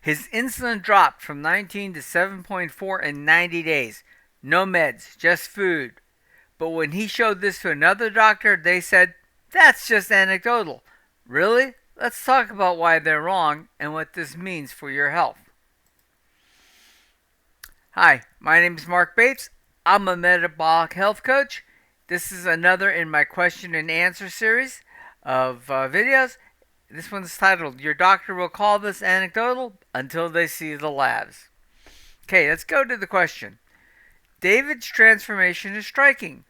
His insulin dropped from 19 to 7.4 in 90 days. No meds, just food. But when he showed this to another doctor, they said, that's just anecdotal. Really? Let's talk about why they're wrong and what this means for your health. Hi, my name is Marc Bates. I'm a metabolic health coach. This is another in my question and answer series of videos. This one's titled, Your Doctor Will Call This Anecdotal Until They See the Labs. Okay, let's go to the question. David's transformation is striking.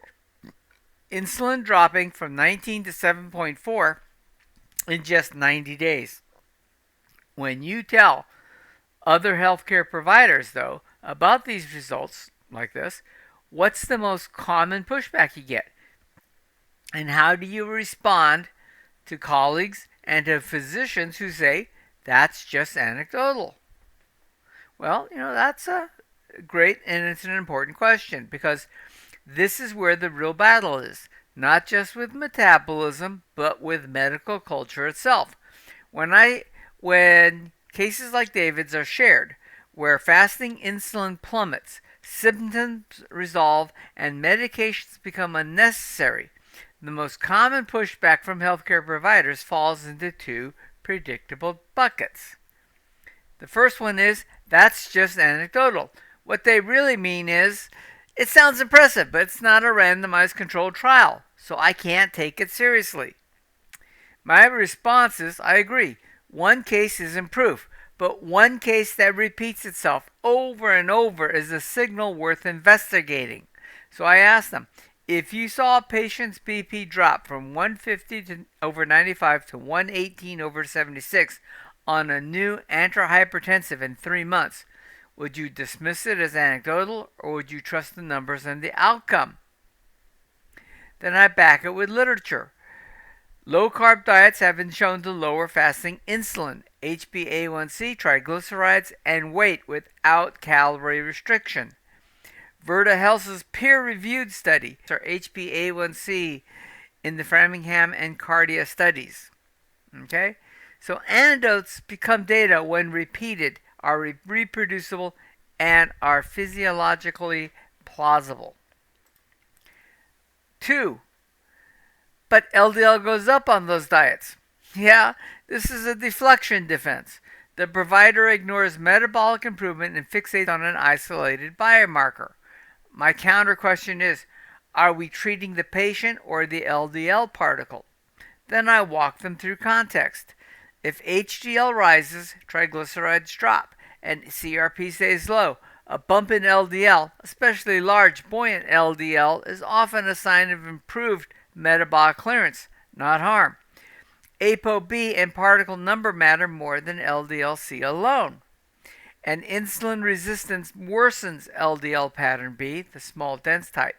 Insulin dropping from 19 to 7.4 in just 90 days. When you tell other healthcare providers, though, about these results like this, what's the most common pushback you get? And how do you respond to colleagues and to physicians who say, that's just anecdotal? Well, that's a great and it's an important question because this is where the real battle is, not just with metabolism, but with medical culture itself. When cases like David's are shared, where fasting insulin plummets, symptoms resolve, and medications become unnecessary, the most common pushback from healthcare providers falls into two predictable buckets. The first one is, that's just anecdotal. What they really mean is, it sounds impressive, but it's not a randomized controlled trial, so I can't take it seriously. My response is, I agree. One case isn't proof, but one case that repeats itself over and over is a signal worth investigating. So I asked them, if you saw a patient's BP drop from 150 over 95 to 118 over 76 on a new antihypertensive in 3 months, would you dismiss it as anecdotal or would you trust the numbers and the outcome? Then I back it with literature. Low-carb diets have been shown to lower fasting insulin, HbA1c, triglycerides, and weight without calorie restriction. Virta Health's peer-reviewed study, or HbA1c, in the Framingham and Cardia studies. Okay? So anecdotes become data when repeated, are reproducible, and are physiologically plausible. 2. But LDL goes up on those diets. Yeah, this is a deflection defense. The provider ignores metabolic improvement and fixates on an isolated biomarker. My counter question is, are we treating the patient or the LDL particle? Then I walk them through context. If HDL rises, triglycerides drop, and CRP stays low, a bump in LDL, especially large buoyant LDL, is often a sign of improved metabolic clearance, not harm. ApoB and particle number matter more than LDL-C alone. And insulin resistance worsens LDL pattern B, the small dense type,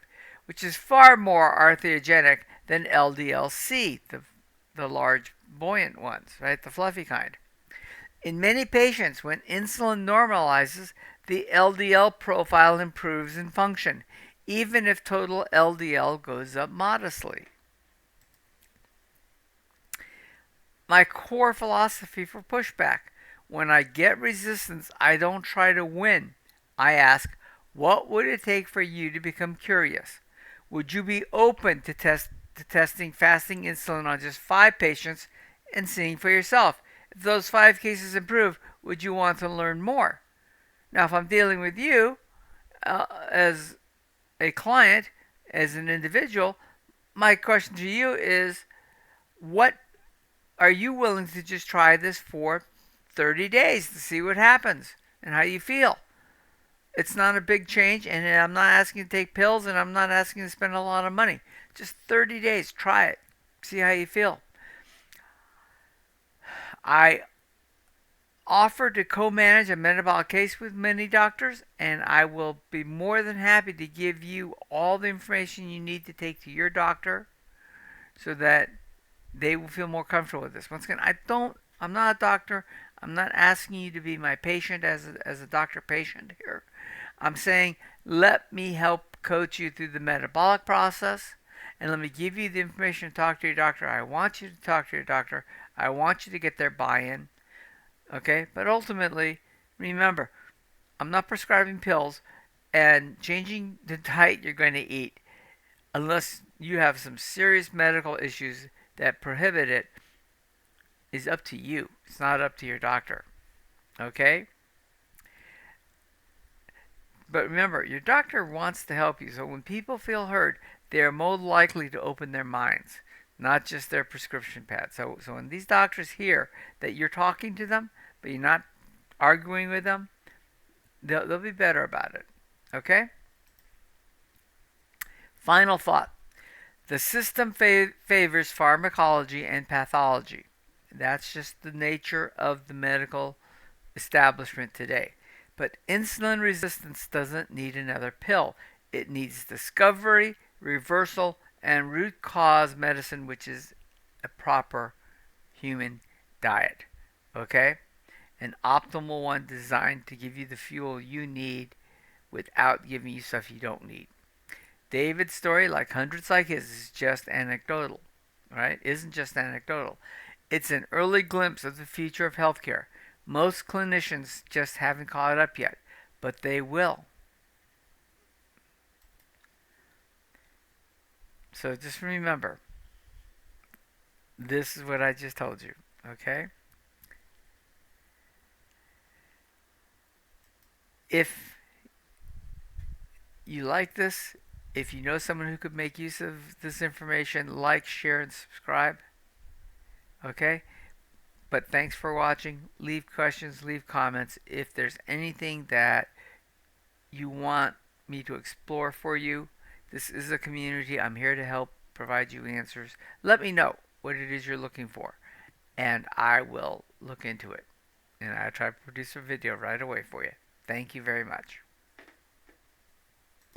which is far more arthriogenic than LDL-C, the large buoyant ones, right, the fluffy kind. In many patients, when insulin normalizes, the LDL profile improves in function, even if total LDL goes up modestly. My core philosophy for pushback: when I get resistance, I don't try to win. I ask, what would it take for you to become curious? Would you be open to testing fasting insulin on just 5 patients and seeing for yourself? If those 5 cases improve, would you want to learn more? Now, if I'm dealing with you as a client, as an individual, my question to you is, what are you willing to just try this for 30 days to see what happens and how you feel? It's not a big change, and I'm not asking you to take pills, and I'm not asking you to spend a lot of money. Just 30 days, try it, see how you feel. I offer to co-manage a metabolic case with many doctors, and I will be more than happy to give you all the information you need to take to your doctor so that they will feel more comfortable with this. Once again, I'm not a doctor. I'm not asking you to be my patient as a doctor-patient here. I'm saying, let me help coach you through the metabolic process, and let me give you the information to talk to your doctor. I want you to talk to your doctor. I want you to get their buy-in. Okay? But ultimately, Remember, I'm not prescribing pills, and changing the diet you're going to eat, unless you have some serious medical issues that prohibit it, is up to you. It's not up to your doctor. Okay? But remember, your doctor wants to help you. So when people feel heard, they are more likely to open their minds, not just their prescription pad. So when these doctors hear that you're talking to them, but you're not arguing with them, they'll be better about it. Okay? Final thought. The system favors pharmacology and pathology. That's just the nature of the medical establishment today. But insulin resistance doesn't need another pill. It needs discovery, reversal, and root cause medicine, which is a proper human diet. Okay? An optimal one designed to give you the fuel you need without giving you stuff you don't need. David's story, like hundreds like his, is just anecdotal, right? Isn't just anecdotal. It's an early glimpse of the future of healthcare. Most clinicians just haven't caught up yet, but they will. So just remember, this is what I just told you, okay? If you like this, if you know someone who could make use of this information, like, share, and subscribe, okay? But thanks for watching. Leave questions, leave comments. If there's anything that you want me to explore for you, this is a community. I'm here to help provide you answers. Let me know what it is you're looking for, and I will look into it. And I'll try to produce a video right away for you. Thank you very much.